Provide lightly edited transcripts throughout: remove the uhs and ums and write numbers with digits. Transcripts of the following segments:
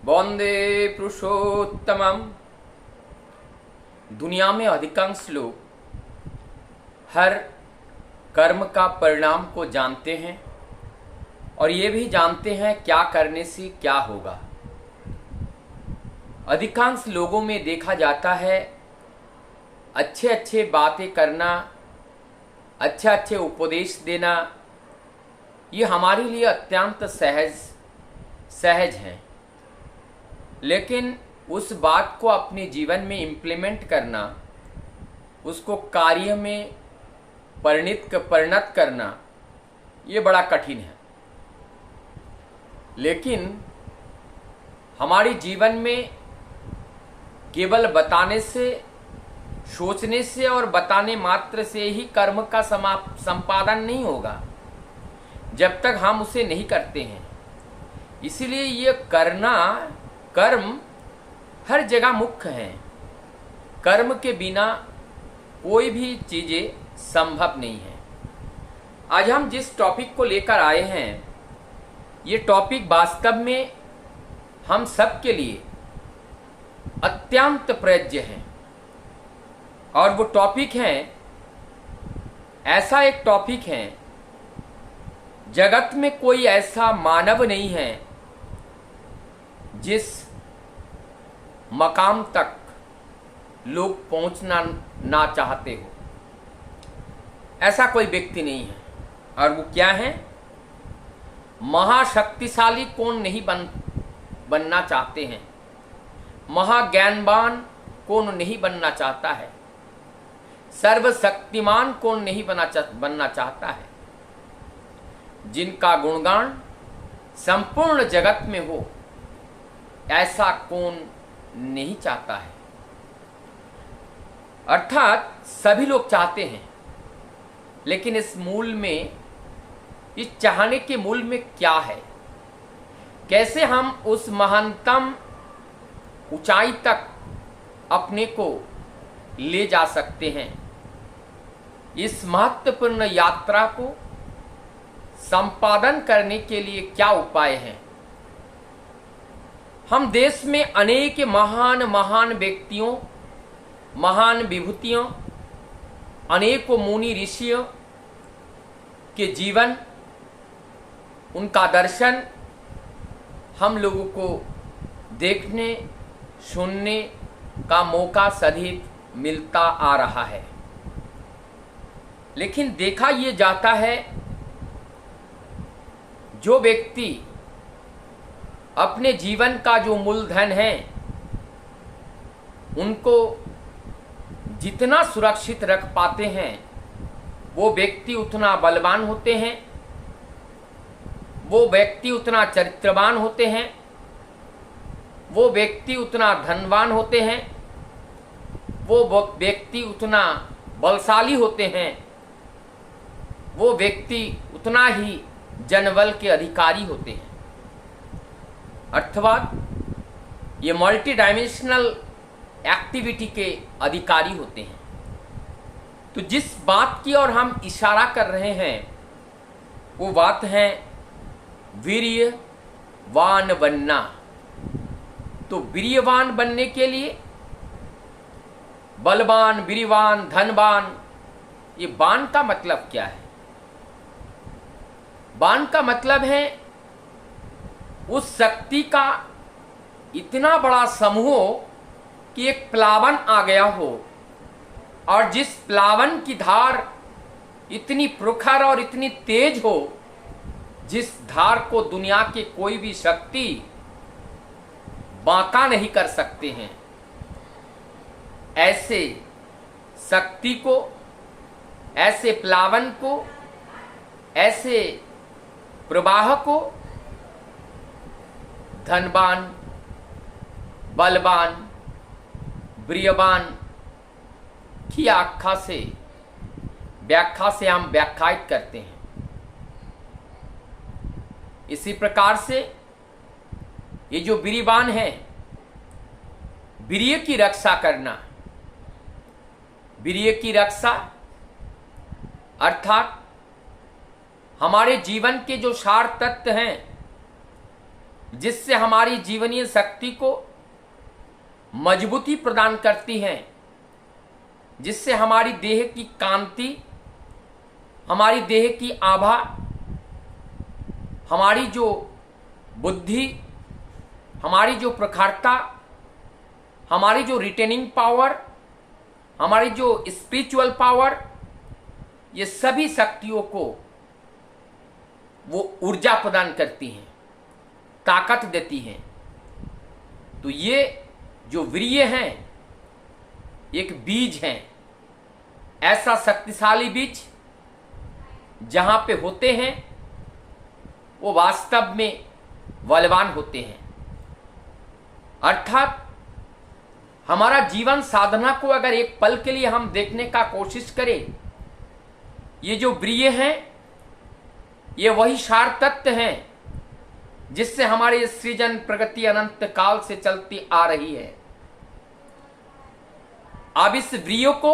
वंदे पुरुषोत्तमम। दुनिया में अधिकांश लोग हर कर्म का परिणाम को जानते हैं और ये भी जानते हैं क्या करने से क्या होगा। अधिकांश लोगों में देखा जाता है अच्छे अच्छे बातें करना, अच्छे अच्छे उपदेश देना, ये हमारे लिए अत्यंत सहज हैं। लेकिन उस बात को अपने जीवन में इम्प्लीमेंट करना, उसको कार्य में परिणत करना, ये बड़ा कठिन है। लेकिन हमारे जीवन में केवल बताने से, सोचने से और बताने मात्र से ही कर्म का संपादन नहीं होगा जब तक हम उसे नहीं करते हैं। इसीलिए ये कर्म हर जगह मुख्य है। कर्म के बिना कोई भी चीजें संभव नहीं है। आज हम जिस टॉपिक को लेकर आए हैं, ये टॉपिक वास्तव में हम सब के लिए अत्यंत प्रयोज्य है। और वो टॉपिक है, ऐसा एक टॉपिक है, जगत में कोई ऐसा मानव नहीं है जिस मकाम तक लोग पहुंचना ना चाहते हो। ऐसा कोई व्यक्ति नहीं है। और वो क्या है? महाशक्तिशाली कौन नहीं बनना चाहते हैं? महाज्ञानवान कौन नहीं बनना चाहता है? सर्वशक्तिमान कौन नहीं बनना चाहता है? जिनका गुणगान संपूर्ण जगत में हो, ऐसा कौन नहीं चाहता है? अर्थात सभी लोग चाहते हैं, लेकिन इस मूल में, इस चाहने के मूल में क्या है? कैसे हम उस महानतम ऊंचाई तक अपने को ले जा सकते हैं? इस महत्वपूर्ण यात्रा को संपादन करने के लिए क्या उपाय हैं? हम देश में अनेक महान व्यक्तियों, महान विभूतियों, अनेकों मुनि ऋषियों के जीवन, उनका दर्शन हम लोगों को देखने सुनने का मौका सदैव मिलता आ रहा है। लेकिन देखा ये जाता है, जो व्यक्ति अपने जीवन का जो मूलधन है, उनको जितना सुरक्षित रख पाते हैं, वो व्यक्ति उतना बलवान होते हैं, वो व्यक्ति उतना चरित्रवान होते हैं, वो व्यक्ति उतना धनवान होते हैं, वो व्यक्ति उतना बलशाली होते हैं, वो व्यक्ति उतना ही जनबल के अधिकारी होते हैं। अर्थात ये मल्टी डायमेंशनल एक्टिविटी के अधिकारी होते हैं। तो जिस बात की ओर हम इशारा कर रहे हैं, वो बात है वीर्यवान बनना। तो वीर्यवान बनने के लिए बलवान, वीर्यवान, धनवान, ये वान का मतलब क्या है? वान का मतलब है उस शक्ति का इतना बड़ा समूह कि एक प्लावन आ गया हो, और जिस प्लावन की धार इतनी प्रखर और इतनी तेज हो, जिस धार को दुनिया के कोई भी शक्ति बांका नहीं कर सकते हैं, ऐसे शक्ति को, ऐसे प्लावन को, ऐसे प्रवाह को धनवान, बलवान, वीर्यवान की व्याख्या से हम व्याख्यायित करते हैं। इसी प्रकार से ये जो वीर्यवान है, वीर्य की रक्षा करना, वीर्य की रक्षा अर्थात हमारे जीवन के जो सार तत्व हैं, जिससे हमारी जीवनीय शक्ति को मजबूती प्रदान करती हैं, जिससे हमारी देह की कांति, हमारी देह की आभा, हमारी जो बुद्धि, हमारी जो प्रखरता, हमारी जो रिटेनिंग पावर, हमारी जो स्पिरिचुअल पावर, ये सभी शक्तियों को वो ऊर्जा प्रदान करती हैं, ताकत देती हैं। तो ये जो वीर्य हैं एक बीज हैं, ऐसा शक्तिशाली बीज जहां पे होते हैं वो वास्तव में बलवान होते हैं। अर्थात हमारा जीवन साधना को अगर एक पल के लिए हम देखने का कोशिश करें, ये जो वीर्य हैं ये वही सार तत्व हैं जिससे हमारी सृजन प्रगति अनंत काल से चलती आ रही है। अब इस वीर्य को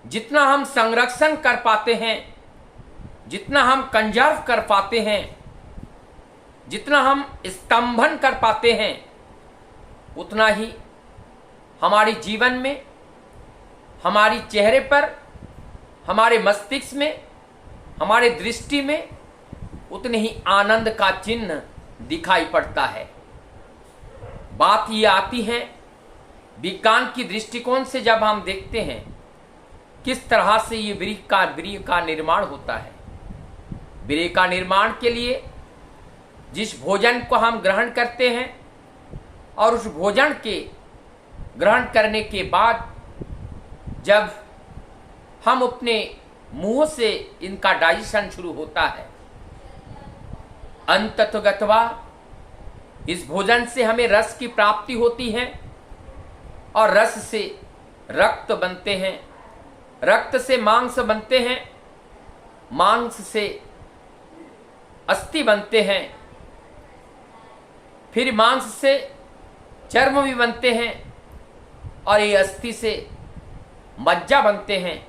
जितना हम संरक्षण कर पाते हैं, जितना हम कंजर्व कर पाते हैं, जितना हम स्तंभन कर पाते हैं, उतना ही हमारे जीवन में, हमारी चेहरे पर, हमारे मस्तिष्क में, हमारे दृष्टि में उतने ही आनंद का चिन्ह दिखाई पड़ता है। बात ये आती है विज्ञान की दृष्टिकोण से, जब हम देखते हैं किस तरह से ये वीर्य का निर्माण होता है। वीर्य का निर्माण के लिए जिस भोजन को हम ग्रहण करते हैं और उस भोजन के ग्रहण करने के बाद जब हम अपने मुंह से इनका डाइजेशन शुरू होता है, अंततोगत्वा इस भोजन से हमें रस की प्राप्ति होती है और रस से रक्त बनते हैं, रक्त से मांस बनते हैं, मांस से अस्थि बनते हैं, फिर मांस से चर्म भी बनते हैं और ये अस्थि से मज्जा बनते हैं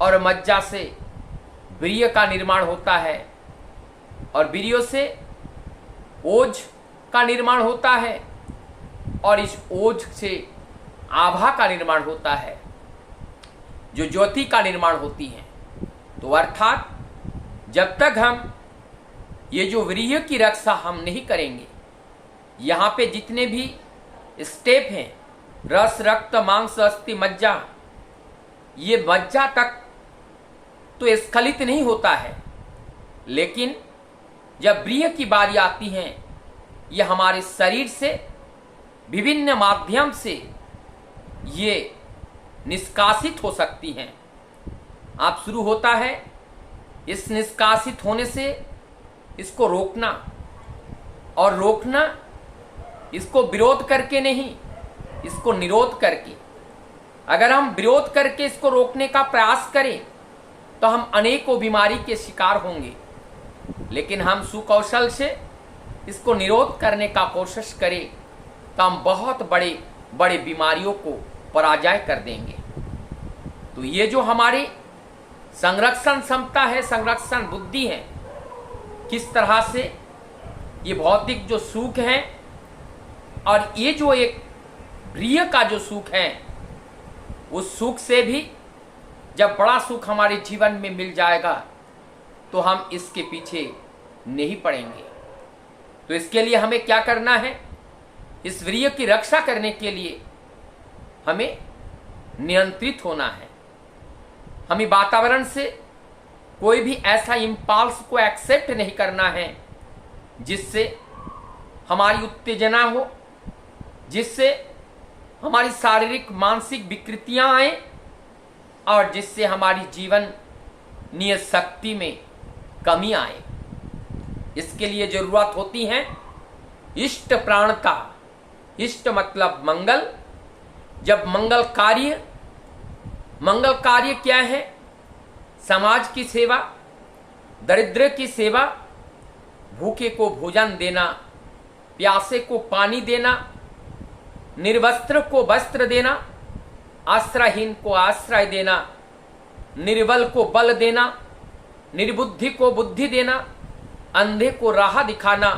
और मज्जा से वीर्य का निर्माण होता है और वीर्यों से ओज का निर्माण होता है और इस ओज से आभा का निर्माण होता है, जो ज्योति का निर्माण होती है। तो अर्थात जब तक हम ये जो वीर्य की रक्षा हम नहीं करेंगे, यहाँ पे जितने भी स्टेप हैं, रस, रक्त, मांस, अस्थि, मज्जा, ये मज्जा तक तो स्खलित नहीं होता है, लेकिन जब वीर्य की बारी आती है, ये हमारे शरीर से विभिन्न माध्यम से ये निष्कासित हो सकती हैं। आप शुरू होता है इस निष्कासित होने से इसको रोकना, और रोकना इसको विरोध करके नहीं, इसको निरोध करके। अगर हम विरोध करके इसको रोकने का प्रयास करें तो हम अनेकों बीमारी के शिकार होंगे, लेकिन हम सुकौशल से इसको निरोध करने का कोशिश करें तो हम बहुत बड़े बड़े बीमारियों को पराजय कर देंगे। तो ये जो हमारी संरक्षण क्षमता है, संरक्षण बुद्धि है, किस तरह से ये भौतिक जो सुख है और ये जो एक प्रिय का जो सुख है, उस सुख से भी जब बड़ा सुख हमारे जीवन में मिल जाएगा तो हम इसके पीछे नहीं पड़ेंगे। तो इसके लिए हमें क्या करना है? इस वीर्य की रक्षा करने के लिए हमें नियंत्रित होना है। हमें वातावरण से कोई भी ऐसा इम्पल्स को एक्सेप्ट नहीं करना है जिससे हमारी उत्तेजना हो, जिससे हमारी शारीरिक मानसिक विकृतियां आए और जिससे हमारी जीवन नियत शक्ति में कमी आए। इसके लिए जरूरत होती है इष्ट प्राण का। इष्ट मतलब मंगल। जब मंगल कार्य क्या है? समाज की सेवा, दरिद्र की सेवा, भूखे को भोजन देना, प्यासे को पानी देना, निर्वस्त्र को वस्त्र देना, आश्रयहीन को आश्रय देना, निर्बल को बल देना, निर्बुद्धि को बुद्धि देना, अंधे को राह दिखाना,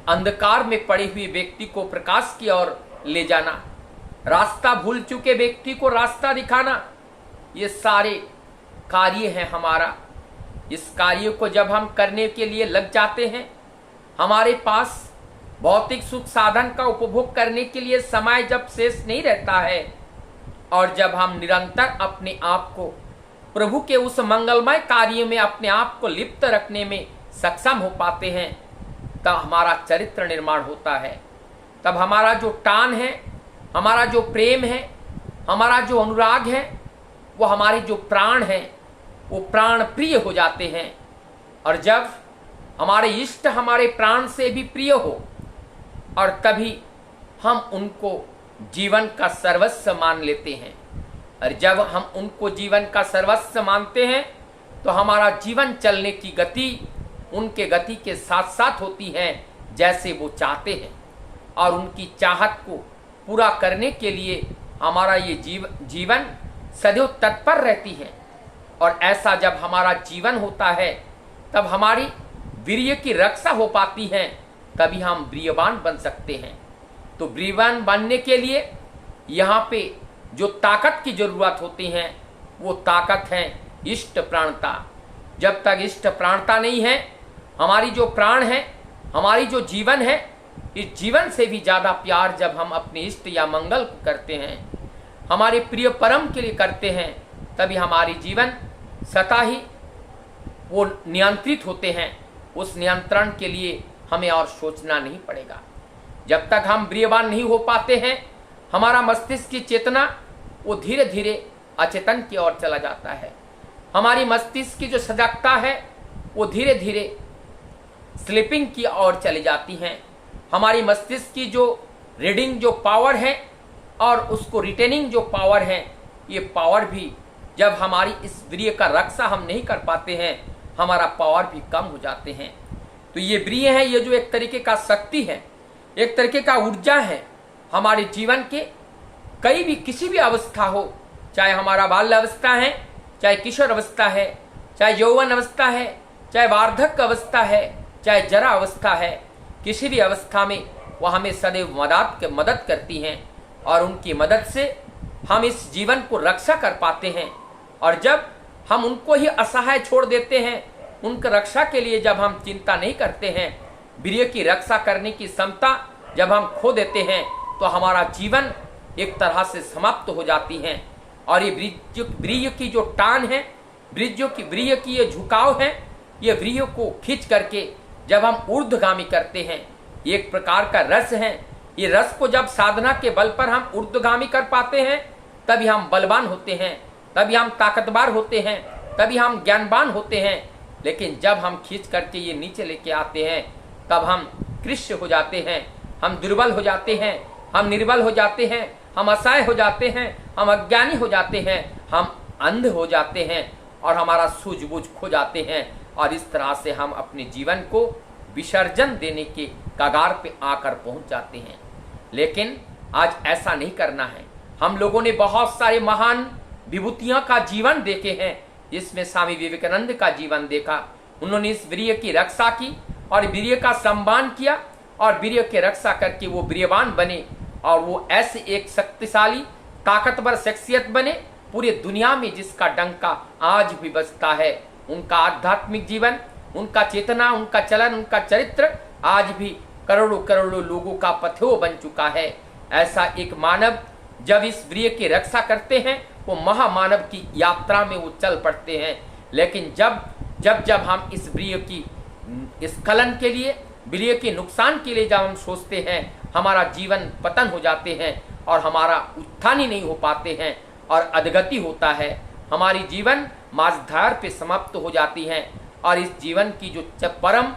अंधकार में पड़े हुए व्यक्ति को प्रकाश की ओर ले जाना, रास्ता भूल चुके व्यक्ति को रास्ता दिखाना, ये सारे कार्य हैं हमारा। इस कार्य को जब हम करने के लिए लग जाते हैं, हमारे पास भौतिक सुख साधन का उपभोग करने के लिए समय जब शेष नहीं रहता है, और जब हम निरंतर अपने आप को प्रभु के उस मंगलमय कार्य में अपने आप को लिप्त रखने में सक्षम हो पाते हैं, तब हमारा चरित्र निर्माण होता है। तब हमारा जो टान है, हमारा जो प्रेम है, हमारा जो अनुराग है, वो हमारे जो प्राण हैं वो प्राण प्रिय हो जाते हैं। और जब हमारे इष्ट हमारे प्राण से भी प्रिय हो, और तभी हम उनको जीवन का सर्वस्व मान लेते हैं। और जब हम उनको जीवन का सर्वस्व मानते हैं तो हमारा जीवन चलने की गति उनके गति के साथ साथ होती है जैसे वो चाहते हैं, और उनकी चाहत को पूरा करने के लिए हमारा ये जीवन सदैव तत्पर रहती है। और ऐसा जब हमारा जीवन होता है तब हमारी वीर्य की रक्षा हो पाती है, तभी हम वीर्यवान बन सकते हैं। तो वीर्यवान बनने के लिए यहाँ पे जो ताकत की जरूरत होती है वो ताकत है इष्ट प्राणता। जब तक इष्ट प्राणता नहीं है, हमारी जो प्राण है, हमारी जो जीवन है, इस जीवन से भी ज़्यादा प्यार जब हम अपने इष्ट या मंगल को करते हैं, हमारे प्रिय परम के लिए करते हैं, तभी हमारी जीवन सदा ही वो नियंत्रित होते हैं। उस नियंत्रण के लिए हमें और सोचना नहीं पड़ेगा। जब तक हम प्रियवान नहीं हो पाते हैं, हमारा मस्तिष्क की चेतना वो धीरे धीरे अचेतन की ओर चला जाता है। हमारी मस्तिष्क की जो सजगता है वो धीरे धीरे स्लीपिंग की ओर चली जाती है। हमारी मस्तिष्क की जो रीडिंग जो पावर है और उसको रिटेनिंग जो पावर है, ये पावर भी जब हमारी इस वीर्य का रक्षा हम नहीं कर पाते हैं, हमारा पावर भी कम हो जाते हैं। तो ये वीर्य है, ये जो एक तरीके का शक्ति है, एक तरीके का ऊर्जा है हमारे जीवन के कई भी किसी भी अवस्था हो, चाहे हमारा बाल्य अवस्था है, चाहे किशोर अवस्था है, चाहे यौवन अवस्था है, चाहे वार्धक्य अवस्था है, चाहे जरा अवस्था है, किसी भी अवस्था में वह हमें सदैव मदद करती हैं, और उनकी मदद से हम इस जीवन को रक्षा कर पाते हैं। और जब हम उनको ही असहाय छोड़ देते हैं, उनकी रक्षा के लिए जब हम चिंता नहीं करते हैं, वीर्य की रक्षा करने की क्षमता जब हम खो देते हैं, तो हमारा जीवन एक तरह से समाप्त हो जाती है। और ये वीर्य की जो टान है, वीर्य की ये झुकाव है, ये वीर्य को खींच करके जब हम ऊर्ध्वगामी करते हैं, ये एक प्रकार का रस है। ये रस को जब साधना के बल पर हम ऊर्ध्वगामी कर पाते हैं, तभी हम बलवान होते हैं, तभी हम ताकतवर होते हैं, तभी हम ज्ञानवान होते हैं। लेकिन जब हम खींच करके ये नीचे लेके आते हैं, तब हम कृष्ण हो जाते हैं, हम दुर्बल हो जाते हैं, हम निर्बल हो जाते हैं, हम असहाय हो जाते हैं, हम अज्ञानी हो जाते हैं, हम अंध हो जाते हैं, और हमारा सूझबूझ खो जाते हैं। और इस तरह से हम अपने जीवन को विसर्जन देने के कगार पे आकर पहुंच जाते हैं। लेकिन आज ऐसा नहीं करना है। हम लोगों ने बहुत सारे महान विभूतियों का जीवन देखे हैं। इसमें स्वामी विवेकानंद का जीवन देखा, उन्होंने इस वीर्य की रक्षा की और वीर्य का सम्मान किया, और वीर्य की रक्षा करके वो वीर्यवान बने, और वो ऐसे एक शक्तिशाली ताकतवर शख्सियत बने पूरी दुनिया में, जिसका डंका आज भी बजता है। उनका आध्यात्मिक जीवन, उनका चेतना, उनका चलन, उनका चरित्र आज भी करोड़ों करोड़ों लोगों का पथ्य बन चुका है। ऐसा एक मानव जब इस वीर्य की रक्षा करते हैं, वो महामानव की यात्रा में वो चल पड़ते हैं। लेकिन जब हम इस वीर्य की स्खलन के लिए, वीर्य के नुकसान के लिए जब हम सोचते हैं, हमारा जीवन पतन हो जाते हैं, और हमारा उत्थान ही नहीं हो पाते हैं, और अधगति होता है। हमारी जीवन माझधार पे समाप्त हो जाती है, और इस जीवन की जो परम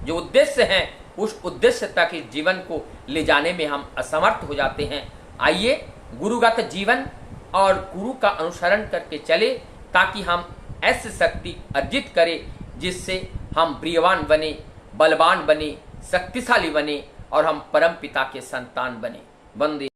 जो उद्देश्य है, उस उद्देश्य तक इस जीवन को ले जाने में हम असमर्थ हो जाते हैं। आइए गुरुगत जीवन और गुरु का अनुसरण करके चले, ताकि हम ऐसी शक्ति अर्जित करें जिससे हम प्रियवान बने, बलवान बने, शक्तिशाली बने, और हम परम पिता के संतान बने। वंदे